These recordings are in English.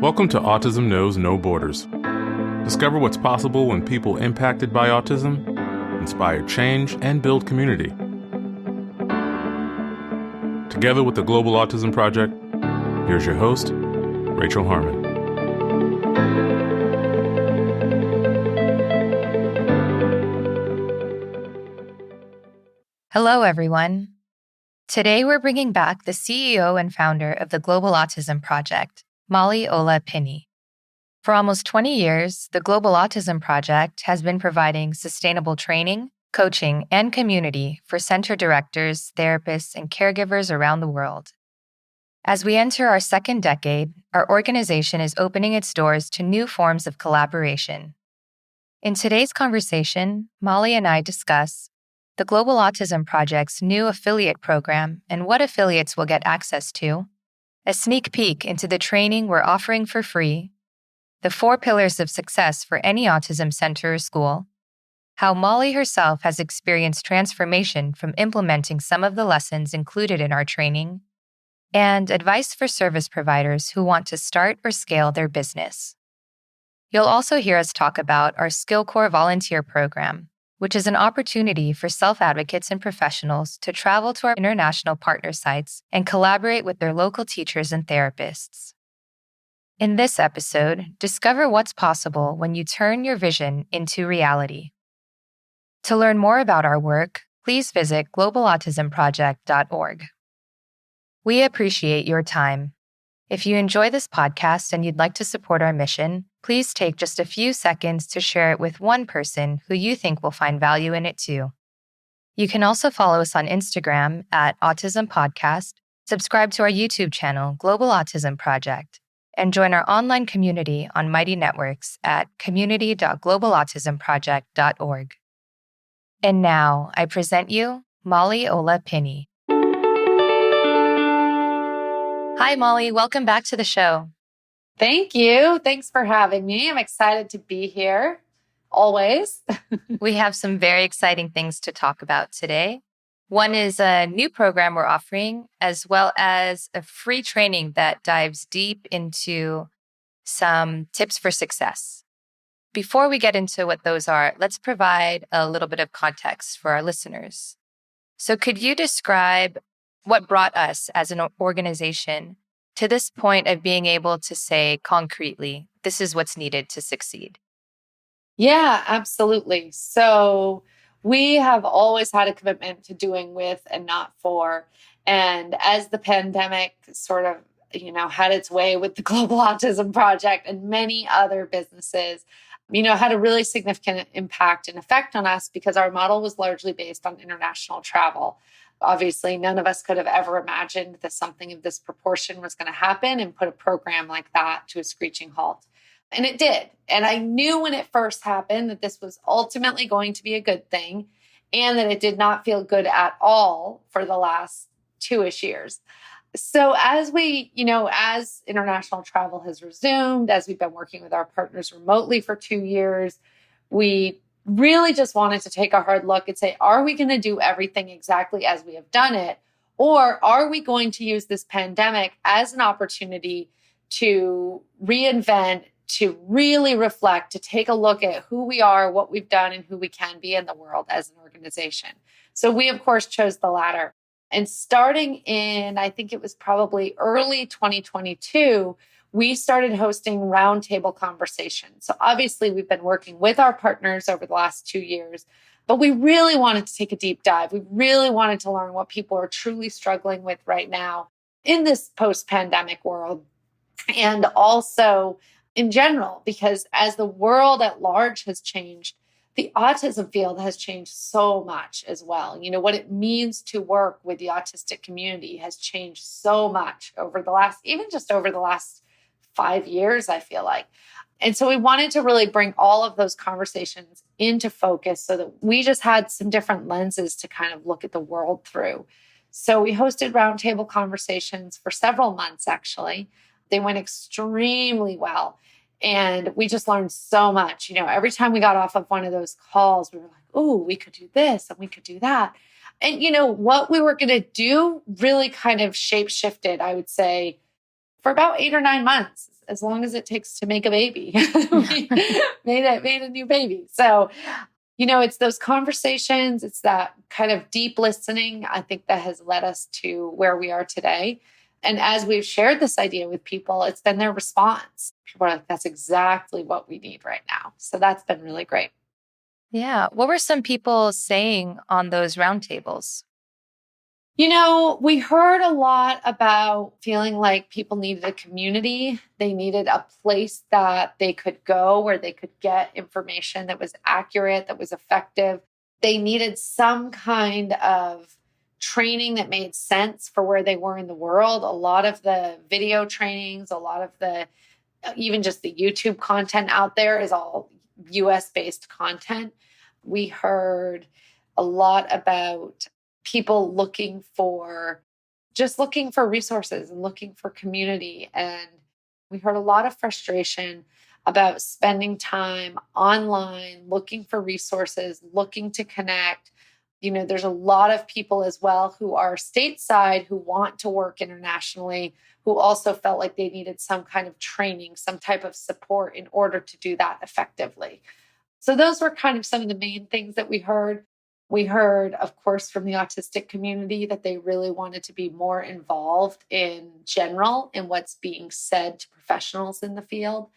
Welcome to Autism Knows No Borders. Discover what's possible when people impacted by autism inspire change and build community. Together with the Global Autism Project, here's your host, Rachel Harmon. Hello, everyone. Today, we're bringing back the CEO and founder of the Global Autism Project, Molly Ola Pinney. For almost 20 years, the Global Autism Project has been providing sustainable training, coaching, and community for center directors, therapists, and caregivers around the world. As we enter our second decade, our organization is opening its doors to new forms of collaboration. In today's conversation, Molly and I discuss the Global Autism Project's new affiliate program and what affiliates will get access to, a sneak peek into the training we're offering for free, the 4 pillars of success for any autism center or school, how Molly herself has experienced transformation from implementing some of the lessons included in our training, and advice for service providers who want to start or scale their business. You'll also hear us talk about our SkillCorps volunteer program, which is an opportunity for self-advocates and professionals to travel to our international partner sites and collaborate with their local teachers and therapists. In this episode, discover what's possible when you turn your vision into reality. To learn more about our work, please visit globalautismproject.org. We appreciate your time. If you enjoy this podcast and you'd like to support our mission, please take just a few seconds to share it with one person who you think will find value in it too. You can also follow us on Instagram at Autism Podcast, subscribe to our YouTube channel, Global Autism Project, and join our online community on Mighty Networks at community.globalautismproject.org. And now, I present you Molly Ola Pinney. Hi, Molly. Welcome back to the show. Thank you. Thanks for having me. I'm excited to be here, always. We have some very exciting things to talk about today. One is a new program we're offering, as well as a free training that dives deep into some tips for success. Before we get into what those are, let's provide a little bit of context for our listeners. So could you describe what brought us as an organization to this point of being able to say concretely, this is what's needed to succeed? Yeah, absolutely. So we have always had a commitment to doing with and not for. And as the pandemic sort of, had its way with the Global Autism Project and many other businesses, had a really significant impact and effect on us because our model was largely based on international travel. Obviously, none of us could have ever imagined that something of this proportion was going to happen and put a program like that to a screeching halt. And it did. And I knew when it first happened that this was ultimately going to be a good thing and that it did not feel good at all for the last 2-ish years. So as as international travel has resumed, as we've been working with our partners remotely for 2 years, we really just wanted to take a hard look and say, are we going to do everything exactly as we have done it? Or are we going to use this pandemic as an opportunity to reinvent, to really reflect, to take a look at who we are, what we've done, and who we can be in the world as an organization? So we, of course, chose the latter. And starting in, I think it was probably early 2022, we started hosting roundtable conversations. So obviously we've been working with our partners over the last 2 years, but we really wanted to take a deep dive. We really wanted to learn what people are truly struggling with right now in this post-pandemic world. And also in general, because as the world at large has changed, the autism field has changed so much as well. What it means to work with the autistic community has changed so much over the last 5 years, I feel like. And so we wanted to really bring all of those conversations into focus so that we just had some different lenses to kind of look at the world through. So we hosted roundtable conversations for several months, actually. They went extremely well. And we just learned so much. Every time we got off of one of those calls, we were like, oh, we could do this and we could do that. And, what we were going to do really kind of shape shifted, I would say, for about 8 or 9 months. as long as it takes to make a baby. We made a new baby. So, it's those conversations, it's that kind of deep listening, I think, that has led us to where we are today. And as we've shared this idea with people, it's been their response. People are like, that's exactly what we need right now. So that's been really great. Yeah. What were some people saying on those roundtables? We heard a lot about feeling like people needed a community. They needed a place that they could go where they could get information that was accurate, that was effective. They needed some kind of training that made sense for where they were in the world. A lot of the video trainings, a lot of the, even just the YouTube content out there is all US-based content. We heard a lot about people looking for resources and looking for community. And we heard a lot of frustration about spending time online, looking for resources, looking to connect. There's a lot of people as well who are stateside who want to work internationally, who also felt like they needed some kind of training, some type of support in order to do that effectively. So those were kind of some of the main things that we heard. We heard, of course, from the autistic community that they really wanted to be more involved in general in what's being said to professionals in the field.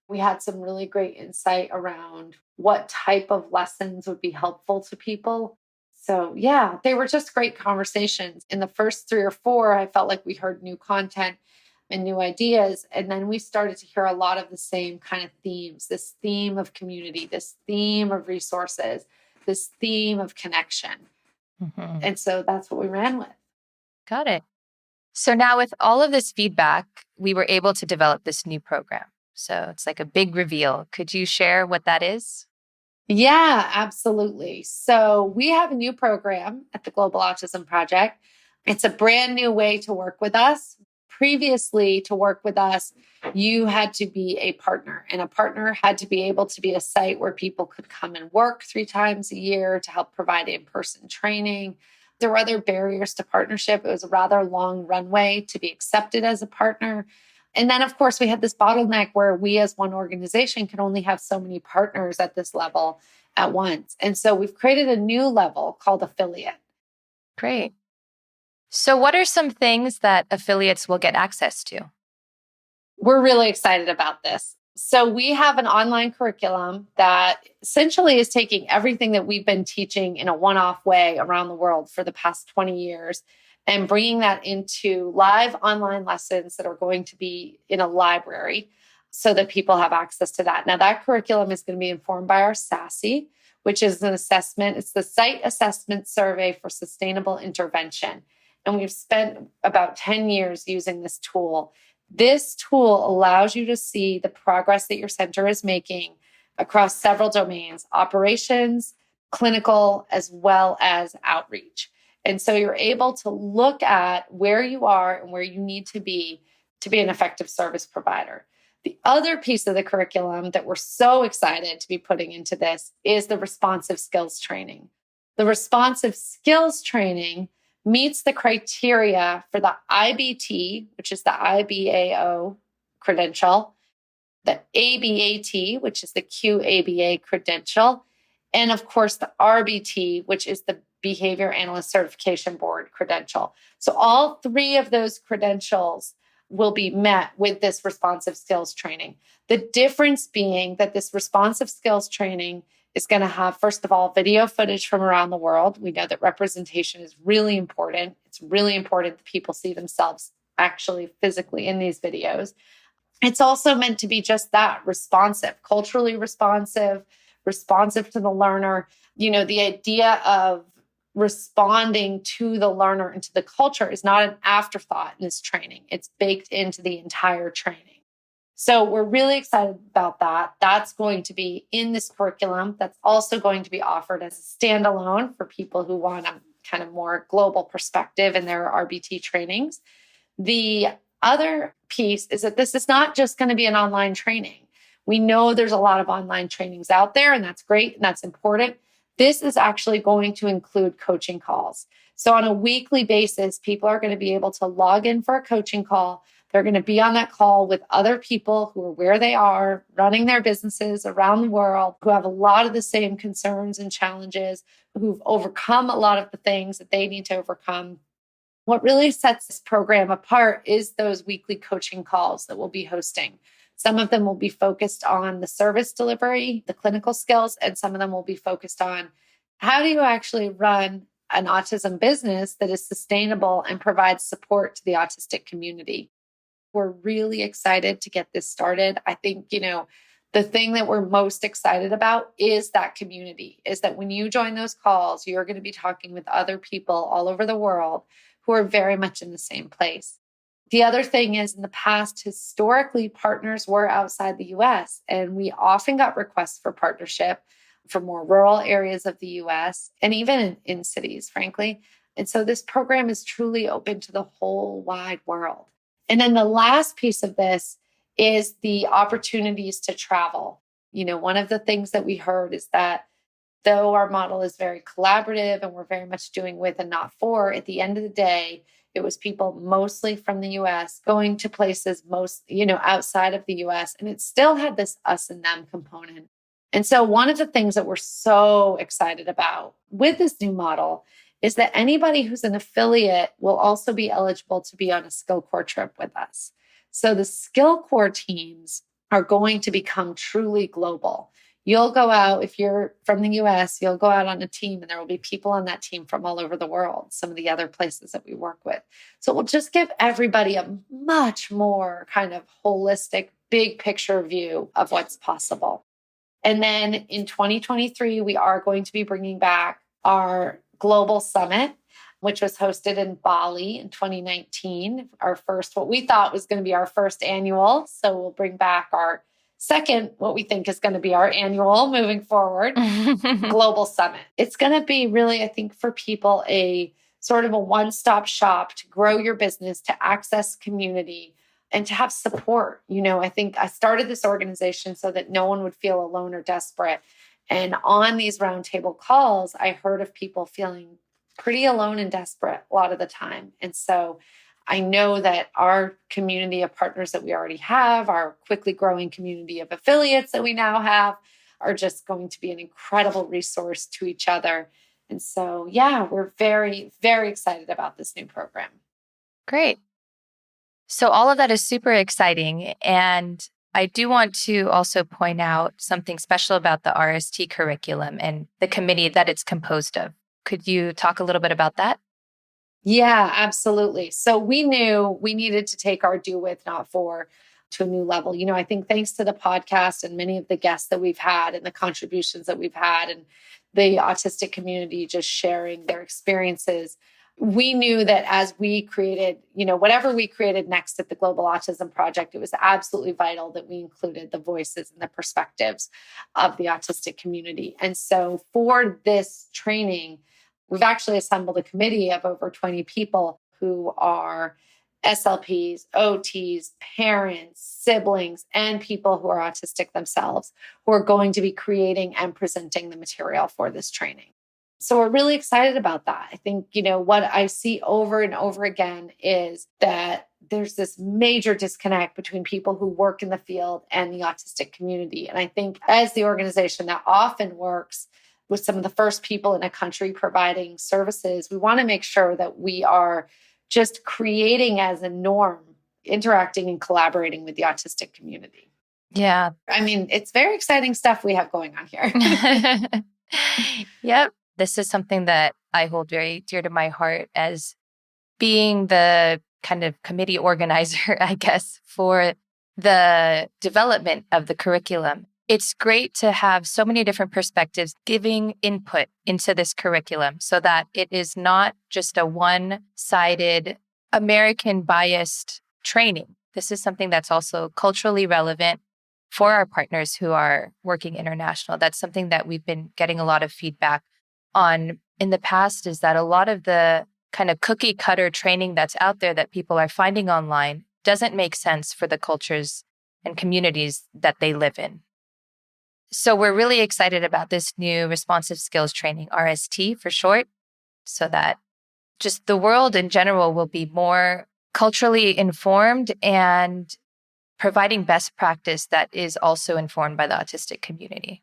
We had some really great insight around what type of lessons would be helpful to people. So yeah, they were just great conversations. In the first 3 or 4, I felt like we heard new content and new ideas. And then we started to hear a lot of the same kind of themes, this theme of community, this theme of resources, this theme of connection. Mm-hmm. And so that's what we ran with. Got it. So now with all of this feedback, we were able to develop this new program. So it's like a big reveal. Could you share what that is? Yeah, absolutely. So we have a new program at the Global Autism Project. It's a brand new way to work with us. Previously, to work with us, you had to be a partner, and a partner had to be able to be a site where people could come and work 3 times a year to help provide in-person training. There were other barriers to partnership. It was a rather long runway to be accepted as a partner. And then, of course, we had this bottleneck where we as one organization can only have so many partners at this level at once. And so we've created a new level called affiliate. Great. So what are some things that affiliates will get access to? We're really excited about this. So we have an online curriculum that essentially is taking everything that we've been teaching in a one-off way around the world for the past 20 years and bringing that into live online lessons that are going to be in a library so that people have access to that. Now, that curriculum is going to be informed by our SASE, which is an assessment. It's the Site Assessment Survey for Sustainable Intervention. And we've spent about 10 years using this tool. This tool allows you to see the progress that your center is making across several domains: operations, clinical, as well as outreach. And so you're able to look at where you are and where you need to be an effective service provider. The other piece of the curriculum that we're so excited to be putting into this is the responsive skills training. The responsive skills training meets the criteria for the IBT, which is the IBAO credential, the ABAT, which is the QABA credential, and of course the RBT, which is the Behavior Analyst Certification Board credential. So all 3 of those credentials will be met with this responsive skills training. The difference being that this responsive skills training is going to have, first of all, video footage from around the world. We know that representation is really important. It's really important that people see themselves actually physically in these videos. It's also meant to be just that, responsive, culturally responsive, responsive to the learner. The idea of responding to the learner and to the culture is not an afterthought in this training. It's baked into the entire training. So we're really excited about that. That's going to be in this curriculum. That's also going to be offered as a standalone for people who want a kind of more global perspective in their RBT trainings. The other piece is that this is not just going to be an online training. We know there's a lot of online trainings out there, and that's great and that's important. This is actually going to include coaching calls. So on a weekly basis, people are going to be able to log in for a coaching call. They're going to be on that call with other people who are where they are, running their businesses around the world, who have a lot of the same concerns and challenges, who've overcome a lot of the things that they need to overcome. What really sets this program apart is those weekly coaching calls that we'll be hosting. Some of them will be focused on the service delivery, the clinical skills, and some of them will be focused on how do you actually run an autism business that is sustainable and provides support to the autistic community. We're really excited to get this started. I think, the thing that we're most excited about is that community, is that when you join those calls, you're going to be talking with other people all over the world who are very much in the same place. The other thing is, in the past, historically, partners were outside the US, and we often got requests for partnership for more rural areas of the US and even in cities, frankly. And so this program is truly open to the whole wide world. And then the last piece of this is the opportunities to travel. One of the things that we heard is that though our model is very collaborative and we're very much doing with and not for, at the end of the day, it was people mostly from the US going to places outside of the US. And it still had this us and them component. And so one of the things that we're so excited about with this new model is that anybody who's an affiliate will also be eligible to be on a skill core trip with us. So the skill core teams are going to become truly global. You'll go out, if you're from the US, you'll go out on a team and there will be people on that team from all over the world, some of the other places that we work with. So it will just give everybody a much more kind of holistic, big picture view of what's possible. And then in 2023, we are going to be bringing back our Global Summit, which was hosted in Bali in 2019. What we thought was going to be our first annual. So we'll bring back our second, what we think is going to be our annual moving forward, Global Summit. It's going to be really, I think, for people, a sort of a one-stop shop to grow your business, to access community, and to have support. I think I started this organization so that no one would feel alone or desperate. And on these roundtable calls, I heard of people feeling pretty alone and desperate a lot of the time. And so I know that our community of partners that we already have, our quickly growing community of affiliates that we now have, are just going to be an incredible resource to each other. And so, we're very, very excited about this new program. Great. So all of that is super exciting. And I do want to also point out something special about the RST curriculum and the committee that it's composed of. Could you talk a little bit about that? Yeah, absolutely. So we knew we needed to take our do with, not for to a new level. I think thanks to the podcast and many of the guests that we've had and the contributions that we've had and the autistic community just sharing their experiences, we knew that as we created, whatever we created next at the Global Autism Project, it was absolutely vital that we included the voices and the perspectives of the autistic community. And so for this training, we've actually assembled a committee of over 20 people who are SLPs, OTs, parents, siblings, and people who are autistic themselves, who are going to be creating and presenting the material for this training. So we're really excited about that. I think, what I see over and over again is that there's this major disconnect between people who work in the field and the autistic community. And I think as the organization that often works with some of the first people in a country providing services, we want to make sure that we are just creating as a norm, interacting and collaborating with the autistic community. Yeah. I mean, it's very exciting stuff we have going on here. Yep. This is something that I hold very dear to my heart as being the kind of committee organizer, I guess, for the development of the curriculum. It's great to have so many different perspectives giving input into this curriculum so that it is not just a one-sided American biased training. This is something that's also culturally relevant for our partners who are working international. That's something that we've been getting a lot of feedback on in the past, is that a lot of the kind of cookie cutter training that's out there that people are finding online doesn't make sense for the cultures and communities that they live in. So we're really excited about this new responsive skills training, RST for short, so that just the world in general will be more culturally informed and providing best practice that is also informed by the autistic community.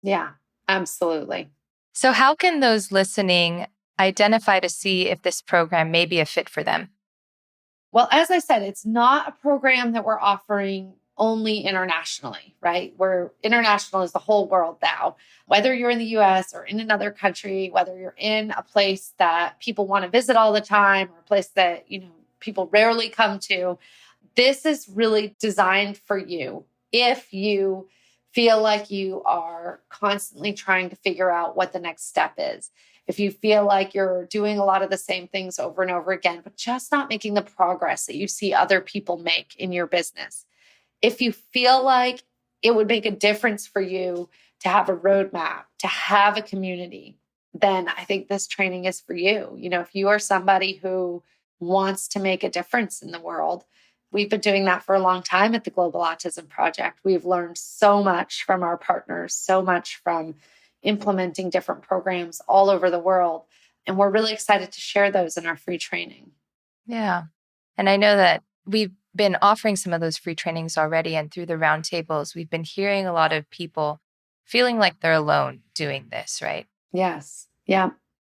Yeah, absolutely. So how can those listening identify to see if this program may be a fit for them? Well, as I said, it's not a program that we're offering only internationally, right? We're international is the whole world now. Whether you're in the US or in another country, whether you're in a place that people want to visit all the time or a place that, people rarely come to, this is really designed for you if you feel like you are constantly trying to figure out what the next step is. If you feel like you're doing a lot of the same things over and over again, but just not making the progress that you see other people make in your business. If you feel like it would make a difference for you to have a roadmap, to have a community, then I think this training is for you. If you are somebody who wants to make a difference in the world, we've been doing that for a long time at the Global Autism Project. We've learned so much from our partners, so much from implementing different programs all over the world. And we're really excited to share those in our free training. Yeah. And I know that we've been offering some of those free trainings already. And through the roundtables, we've been hearing a lot of people feeling like they're alone doing this, right? Yes. Yeah.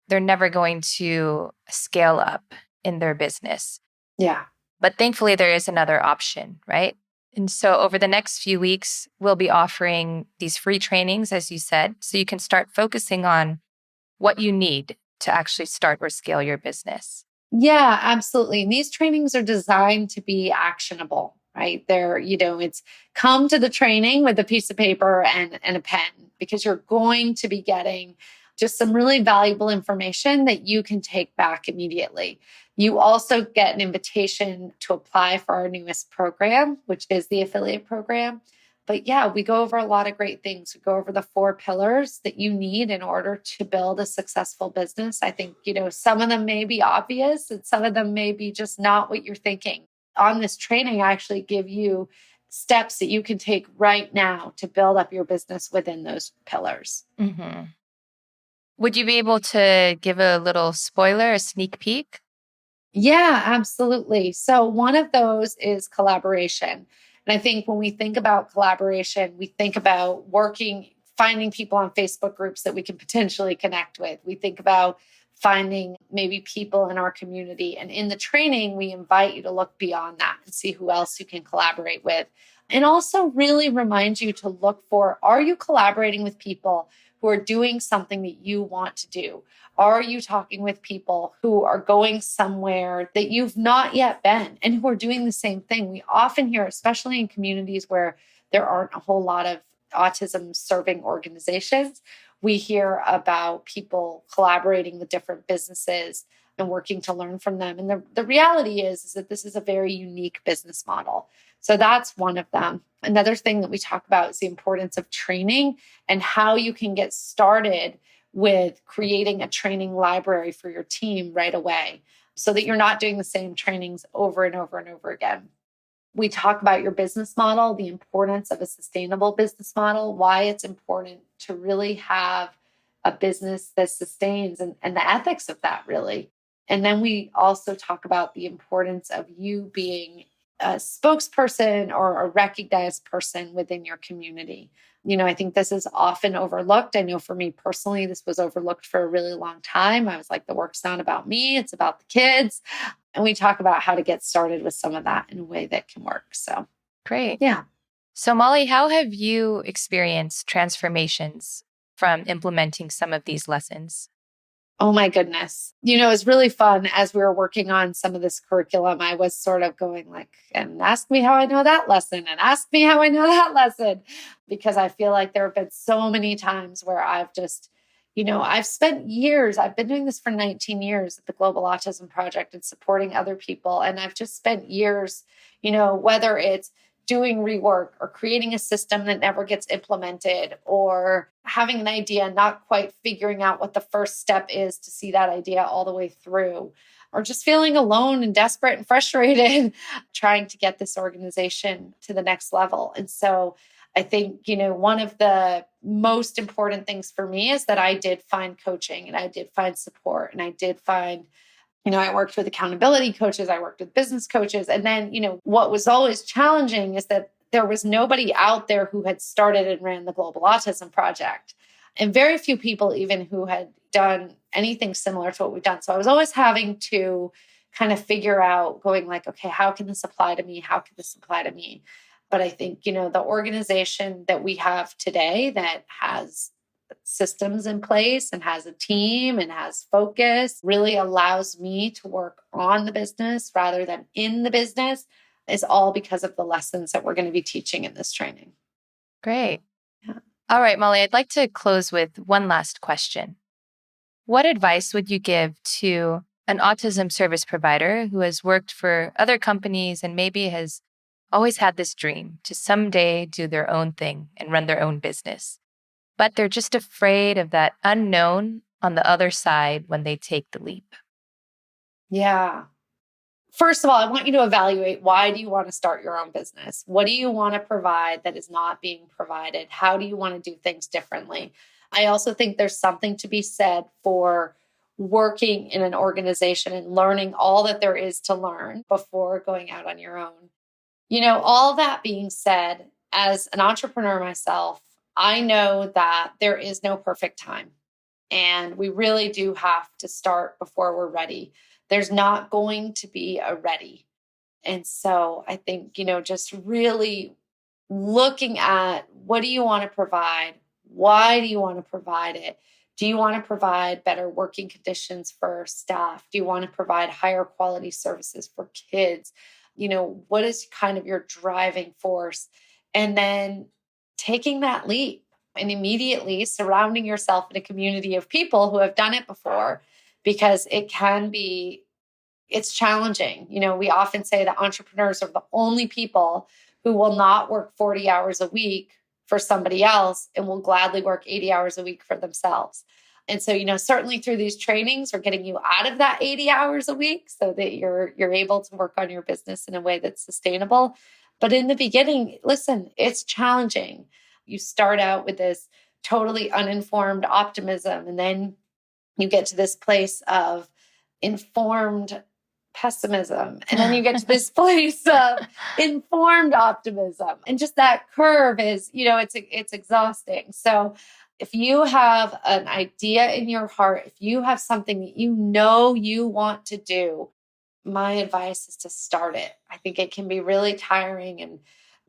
They're never going to scale up in their business. Yeah. But thankfully, there is another option, right? And so over the next few weeks, we'll be offering these free trainings, as you said, so you can start focusing on what you need to actually start or scale your business. Yeah, absolutely. And these trainings are designed to be actionable, right? It's come to the training with a piece of paper and a pen, because you're going to be getting just some really valuable information that you can take back immediately. You also get an invitation to apply for our newest program, which is the affiliate program. But yeah, we go over a lot of great things. We go over the 4 pillars that you need in order to build a successful business. I think, some of them may be obvious and some of them may be just not what you're thinking. On this training, I actually give you steps that you can take right now to build up your business within those pillars. Mm-hmm. Would you be able to give a little spoiler, a sneak peek? Yeah, absolutely. So one of those is collaboration. And I think when we think about collaboration, we think about finding people on Facebook groups that we can potentially connect with. We think about finding maybe people in our community. And in the training, we invite you to look beyond that and see who else you can collaborate with. And also really remind you to look for, are you collaborating with people who are doing something that you want to do? Are you talking with people who are going somewhere that you've not yet been and who are doing the same thing? We often hear, especially in communities where there aren't a whole lot of autism serving organizations, we hear about people collaborating with different businesses and working to learn from them. And the reality is that this is a very unique business model. So that's one of them. Another thing that we talk about is the importance of training and how you can get started with creating a training library for your team right away so that you're not doing the same trainings over and over and over again. We talk about your business model, the importance of a sustainable business model, why it's important to really have a business that sustains and the ethics of that, really. And then we also talk about the importance of you being a spokesperson or a recognized person within your community. I think this is often overlooked. I know for me personally, this was overlooked for a really long time. I was like, the work's not about me, it's about the kids. And we talk about how to get started with some of that in a way that can work. So great. Yeah. So Molly, how have you experienced transformations from implementing some of these lessons? Oh my goodness. It's really fun as we were working on some of this curriculum. I was sort of going like, and ask me how I know that lesson and ask me how I know that lesson, because I feel like there have been so many times where I've just, I've spent years, I've been doing this for 19 years at the Global Autism Project and supporting other people. And I've just spent years, whether it's doing rework or creating a system that never gets implemented or having an idea, not quite figuring out what the first step is to see that idea all the way through, or just feeling alone and desperate and frustrated trying to get this organization to the next level. And so I think, one of the most important things for me is that I did find coaching and I did find support and I did find I worked with accountability coaches, I worked with business coaches. And then, what was always challenging is that there was nobody out there who had started and ran the Global Autism Project. And very few people even who had done anything similar to what we've done. So I was always having to kind of figure out, going like, okay, how can this apply to me? How can this apply to me? But I think, the organization that we have today that has systems in place and has a team and has focus really allows me to work on the business rather than in the business, is all because of the lessons that we're going to be teaching in this training. Great. Yeah. All right, Molly, I'd like to close with one last question. What advice would you give to an autism service provider who has worked for other companies and maybe has always had this dream to someday do their own thing and run their own business, but they're just afraid of that unknown on the other side when they take the leap? Yeah. First of all, I want you to evaluate, why do you want to start your own business? What do you want to provide that is not being provided? How do you want to do things differently? I also think there's something to be said for working in an organization and learning all that there is to learn before going out on your own. All that being said, as an entrepreneur myself, I know that there is no perfect time. And we really do have to start before we're ready. There's not going to be a ready. And so I think, just really looking at, what do you want to provide? Why do you want to provide it? Do you want to provide better working conditions for staff? Do you want to provide higher quality services for kids? What is kind of your driving force? And then taking that leap and immediately surrounding yourself in a community of people who have done it before, because it's challenging. We often say that entrepreneurs are the only people who will not work 40 hours a week for somebody else and will gladly work 80 hours a week for themselves. And so, certainly through these trainings, we're getting you out of that 80 hours a week so that you're able to work on your business in a way that's sustainable. But in the beginning, listen, it's challenging. You start out with this totally uninformed optimism, and then you get to this place of informed pessimism. And then you get to this place of informed optimism. And just that curve is, it's exhausting. So if you have an idea in your heart, if you have something that you want to do, my advice is to start it. I think it can be really tiring and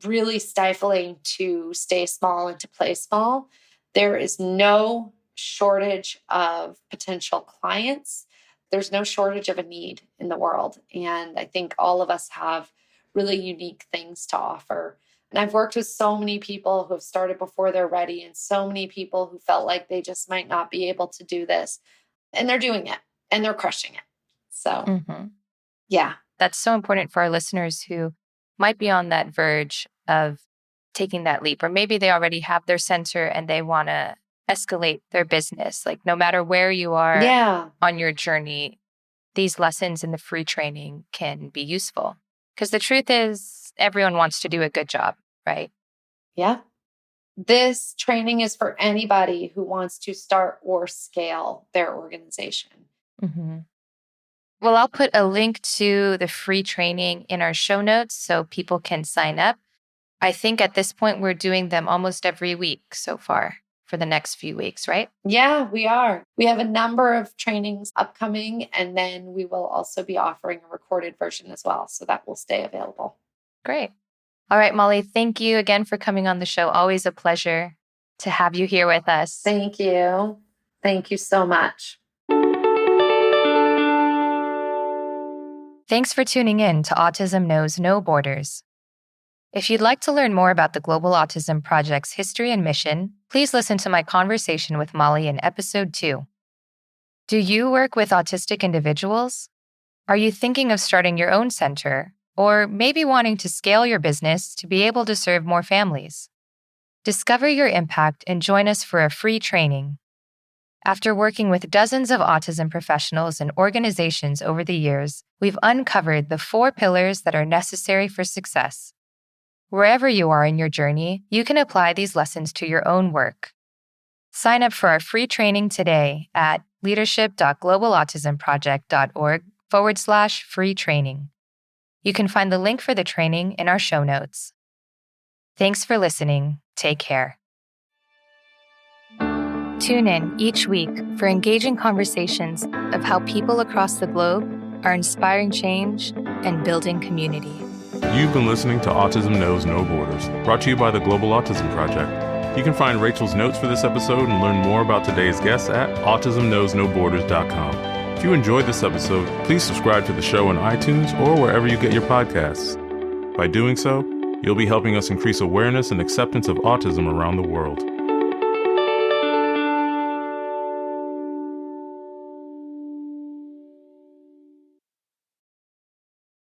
really stifling to stay small and to play small. There is no shortage of potential clients. There's no shortage of a need in the world. And I think all of us have really unique things to offer. And I've worked with so many people who have started before they're ready, and so many people who felt like they just might not be able to do this. And they're doing it and they're crushing it. So, yeah. That's so important for our listeners who might be on that verge of taking that leap, or maybe they already have their center and they want to escalate their business. Like, no matter where you are on your journey, these lessons in the free training can be useful. Because the truth is, everyone wants to do a good job, right? Yeah. This training is for anybody who wants to start or scale their organization. Mm-hmm. Well, I'll put a link to the free training in our show notes so people can sign up. I think at this point, we're doing them almost every week so far for the next few weeks, right? Yeah, we are. We have a number of trainings upcoming, and then we will also be offering a recorded version as well. So that will stay available. Great. All right, Molly, thank you again for coming on the show. Always a pleasure to have you here with us. Thank you. Thank you so much. Thanks for tuning in to Autism Knows No Borders. If you'd like to learn more about the Global Autism Project's history and mission, please listen to my conversation with Molly in episode 2. Do you work with autistic individuals? Are you thinking of starting your own center, or maybe wanting to scale your business to be able to serve more families? Discover your impact and join us for a free training. After working with dozens of autism professionals and organizations over the years, we've uncovered the 4 pillars that are necessary for success. Wherever you are in your journey, you can apply these lessons to your own work. Sign up for our free training today at leadership.globalautismproject.org autismproject.org/free training. You can find the link for the training in our show notes. Thanks for listening. Take care. Tune in each week for engaging conversations of how people across the globe are inspiring change and building community. You've been listening to Autism Knows No Borders, brought to you by the Global Autism Project. You can find Rachel's notes for this episode and learn more about today's guests at autismknowsnoborders.com. If you enjoyed this episode, please subscribe to the show on iTunes or wherever you get your podcasts. By doing so, you'll be helping us increase awareness and acceptance of autism around the world.